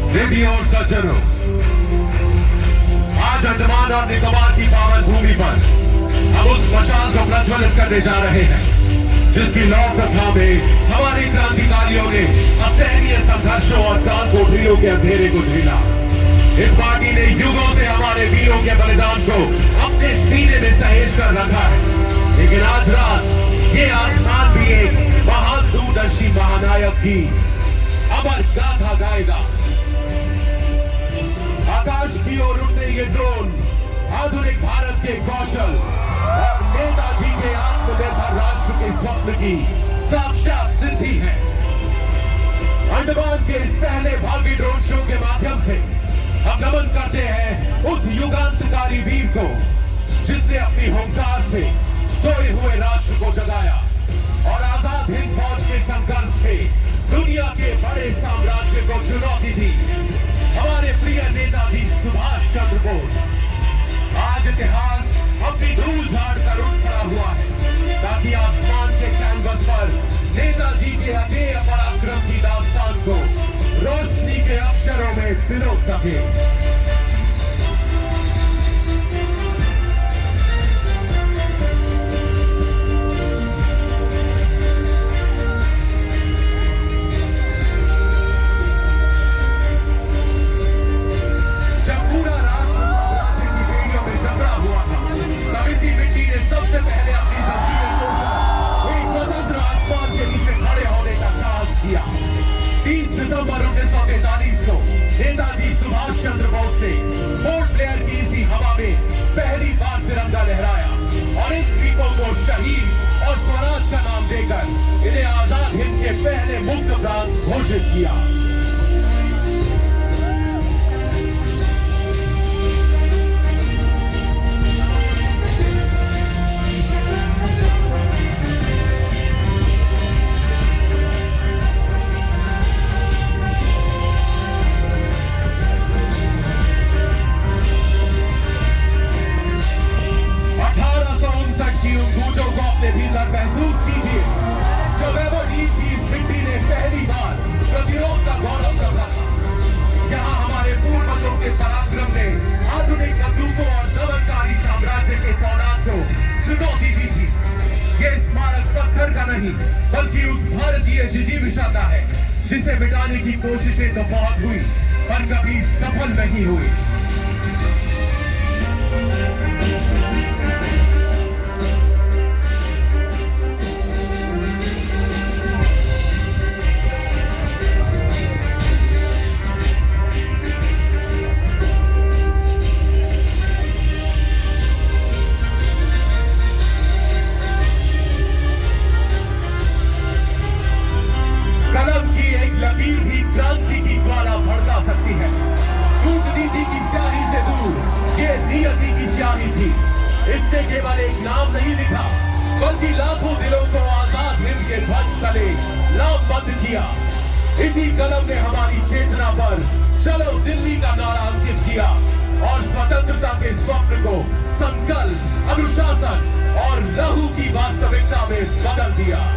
देवी और सज्जनों, आज अंडमान और निकोबार की पावन भूमि पर हम उस मशाल को प्रज्वलित करने जा रहे हैं जिसकी लौ कथा में हमारे क्रांतिकारियों ने असहनीय संघर्षों और प्राण कोठरियों के अंधेरे को झेला। इस पार्टी ने युगों से हमारे वीरों के बलिदान को अपने सीने में सहेज कर रखा है, लेकिन आज रात ये आसमान भी एक महान दूरदर्शी महानायक की अमर गाथा गाएगा। आकाश की ओर उड़ते ये ड्रोन आधुनिक भारत के कौशल और नेताजी के आत्मनिर्भर राष्ट्र के स्वप्न की साक्षात सिद्धि है। अंडमान के इस पहले भावी ड्रोन शो के माध्यम से हम नमन करते हैं उस युगांतकारी वीर को जिसने अपनी हुंकार से सोए हुए राष्ट्र को जगाया और आजाद हिंद फौज के संकल्प से दुनिया के बड़े साम्राज्य को चुनौती दी। हमारे प्रिय नेताजी सुभाष चंद्र बोस। आज इतिहास अपनी धूल झाड़ कर उठ खड़ा हुआ है ताकि आसमान के कैनवस पर नेताजी के अजेय पराक्रम की दास्तान को रोशनी के अक्षरों में पिरो सके। सबसे पहले अपनी जंजीरें तोड़कर एक स्वतंत्र आसमान के नीचे खड़े होने का साहस किया। 30 दिसंबर 1943 को नेताजी सुभाष चंद्र बोस ने पोर्ट ब्लेयर की इसी हवा में पहली बार तिरंगा लहराया और इन द्वीपों को शहीद और स्वराज का नाम देकर इन्हें आजाद हिंद के पहले मुक्त प्रांत घोषित किया। महसूस कीजिए जब एबरडीन की इस मिट्टी ने पहली बार प्रतिरोध का गौरव चढ़ा था। यहाँ हमारे पूर्वजों के पराक्रम ने आधुनिक बंदूकों और दमनकारी साम्राज्य के फौलाद को चुनौती दी थी। ये स्मारक पत्थर का नहीं बल्कि उस भारतीय जिजीविषा का है जिसे मिटाने की कोशिशें तो बहुत हुई पर कभी सफल नहीं हुई। लकीर भी क्रांति की ज्वाला भड़का सकती है। कूटनीति की स्याही से दूर ये नियति की स्याही थी। इसने केवल एक नाम नहीं लिखा बल्कि लाखों दिलों को आजाद हिंद के ध्वज तले लामबंद किया। इसी कलम ने हमारी चेतना पर चलो दिल्ली का नारा अंकित किया और स्वतंत्रता के स्वप्न को संकल्प, अनुशासन और लहू की वास्तविकता में बदल दिया।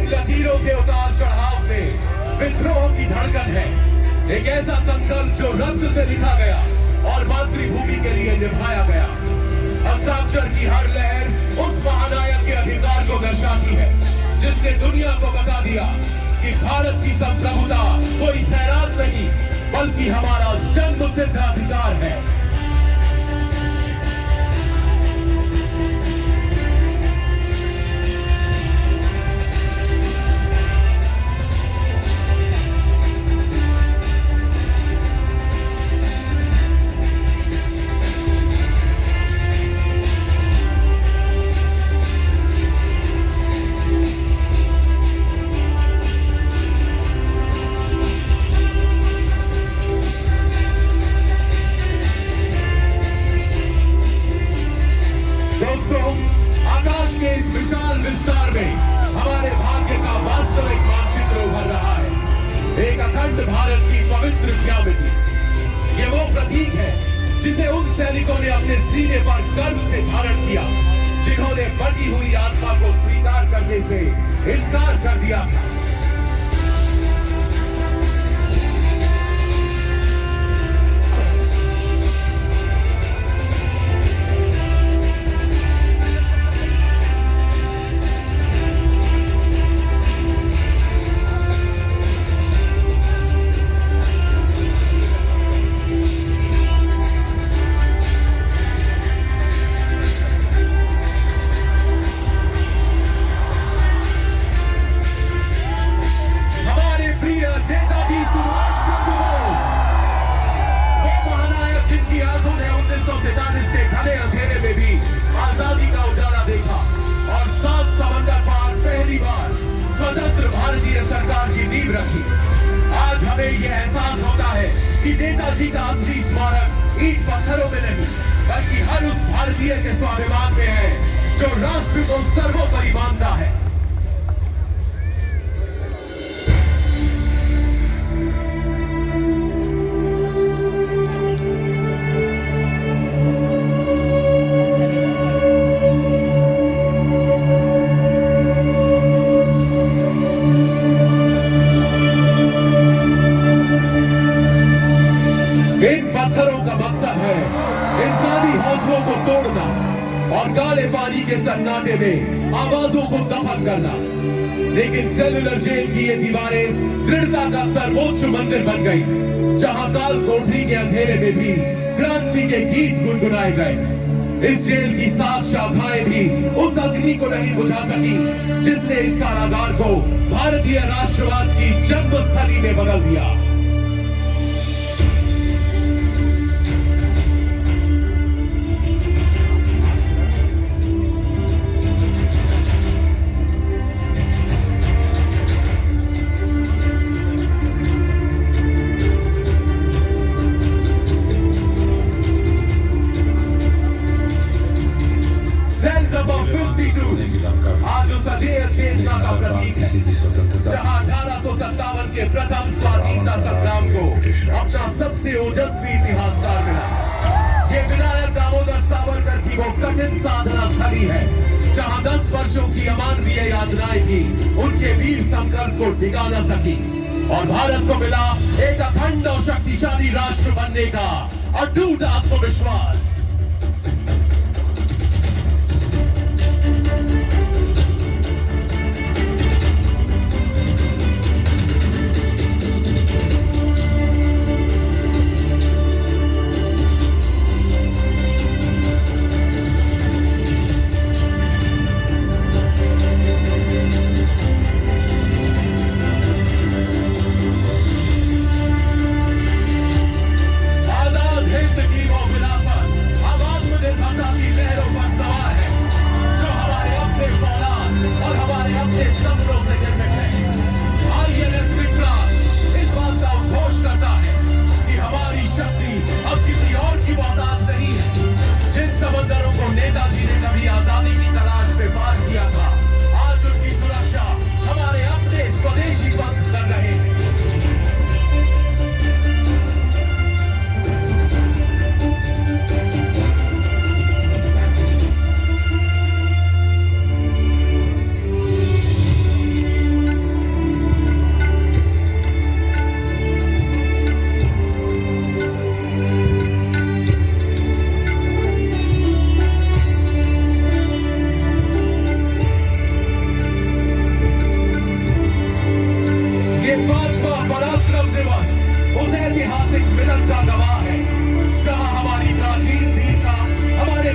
लकीरों के उतार चढ़ाव में विद्रोह की धड़कन है, एक ऐसा संकल्प जो रक्त से लिखा गया और मातृभूमि के लिए निभाया गया। हस्ताक्षर की हर लहर उस महानायक के अधिकार को दर्शाती है जिसने दुनिया को बता दिया कि भारत की संप्रभुता कोई खैरात नहीं बल्कि हमारा जन्मसिद्ध अधिकार है। के इस विशाल विस्तार में हमारे भाग्य का वास्तविक मानचित्र उभर रहा है। एक अखंड भारत की पवित्र ज्यामिति। ये वो प्रतीक है जिसे उन सैनिकों ने अपने सीने पर गर्व से धारण किया, जिन्होंने बटी हुई आत्मा को स्वीकार करने से इनकार कर दिया था। आजादी का उजाला देखा और 7 समंदर पार पहली बार स्वतंत्र भारतीय सरकार की नींव रखी। आज हमें यह एहसास होता है कि नेताजी का असली स्मारक ईंट पत्थरों में नहीं, बल्कि हर उस भारतीय के स्वाभिमान में है जो राष्ट्र को सर्वोपरि मानता है। पत्थरों का मकसद है इंसानी हौसलों को तोड़ना और काले पानी के सन्नाटे में आवाजों को दफन करना। लेकिन सेलुलर जेल की ये दीवारें दृढ़ता का सर्वोच्च मंदिर बन गई, जहां काल कोठरी के अंधेरे में भी क्रांति के गीत गुनगुनाए गए। इस जेल की 7 शाखाएं भी उस अग्नि को नहीं बुझा सकी जिसने इस कारागार को भारतीय राष्ट्रवाद की जन्मस्थली में बदल दिया। आज उस अजेय चेतना का प्रतीक है जहां 1857 के प्रथम स्वाधीनता संग्राम को अपना सबसे ओजस्वी इतिहासकार मिला। ये विनायक दामोदर सावरकर की वो कठिन साधना स्थली है जहां 10 वर्षों की अमानवीय यातनाएं भी उनके वीर संकल्प को डिगा न सकी और भारत को मिला एक अखंड और शक्तिशाली राष्ट्र बनने का अटूट आत्मविश्वास।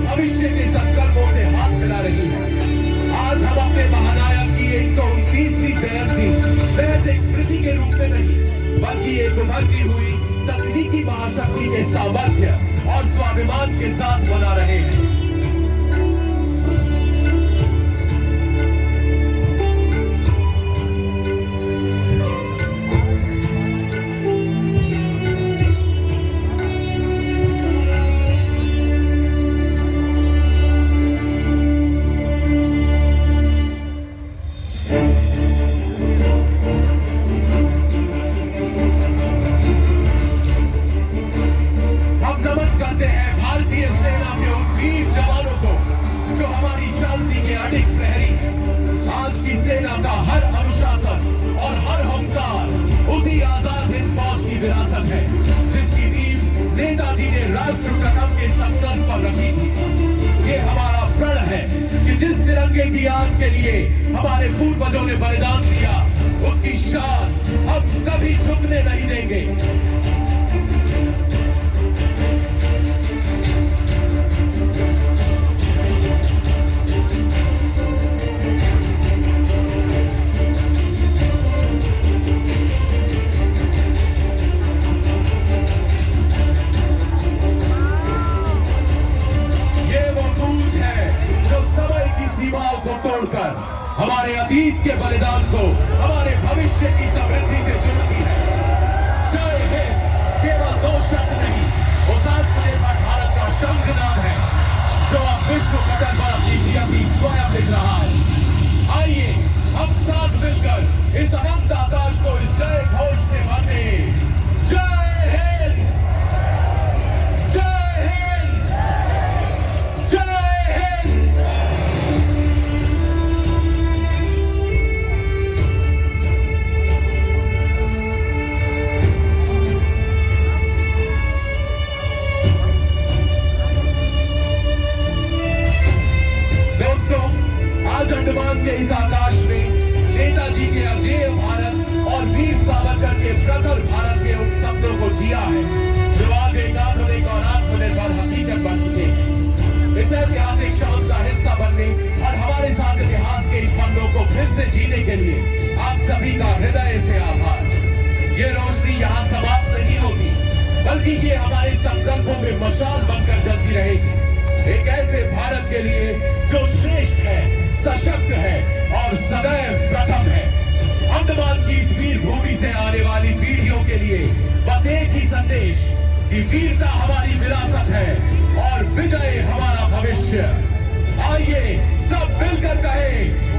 भविष्य के संकल्पों से हाथ मिला रही है। आज हम अपने महानायक की 129वीं जयंती महज एक स्मृति के रूप में नहीं, बल्कि एक उभरती हुई तकनीकी महाशक्ति के सामर्थ्य और स्वाभिमान के साथ मना रहे हैं। विरासत है जिसकी नींव नेताजी ने राष्ट्र प्रथम के संकल्प पर रखी थी। ये हमारा प्रण है कि जिस तिरंगे की आग के लिए हमारे पूर्वजों ने बलिदान दिया, उसकी शान हम कभी झुकने नहीं देंगे। तोड़कर हमारे अतीत के बलिदान को हमारे भविष्य की समृद्धि से जोड़ती है। जय हिंद केवल दो शब्द नहीं, उस आत्मनिर्भर भारत का शंखनाद है जो अब विश्व पटल पर अपनी नियति स्वयं लिख रहा है। आइए हम साथ मिलकर इस अनंत आकाश को इस जय घोष से भर दें। जय हिंद, जय हिंद, जय हिंद। आज अंडमान के इस आकाश में नेताजी के अजेय भारत और वीर सावरकर के प्रखर भारत के उन सपनों को जिया है जो आज एक आधुनिक और आत्मनिर्भर हकीकत बन चुके हैं। इस ऐतिहासिक क्षण का हिस्सा बनने और हमारे साथ इतिहास के इन पन्नों को फिर से जीने के लिए आप सभी का हृदय से आभार। ये रोशनी यहाँ समाप्त नहीं होगी, बल्कि ये हमारे संकल्पों में मशाल बनकर जलती रहेगी। एक ऐसे भारत के लिए जो श्रेष्ठ है, सशक्त है और सदैव प्रथम है। अंडमान की इस वीर भूमि से आने वाली पीढ़ियों के लिए बस एक ही संदेश कि वीरता हमारी विरासत है और विजय हमारा भविष्य। आइए सब मिलकर कहें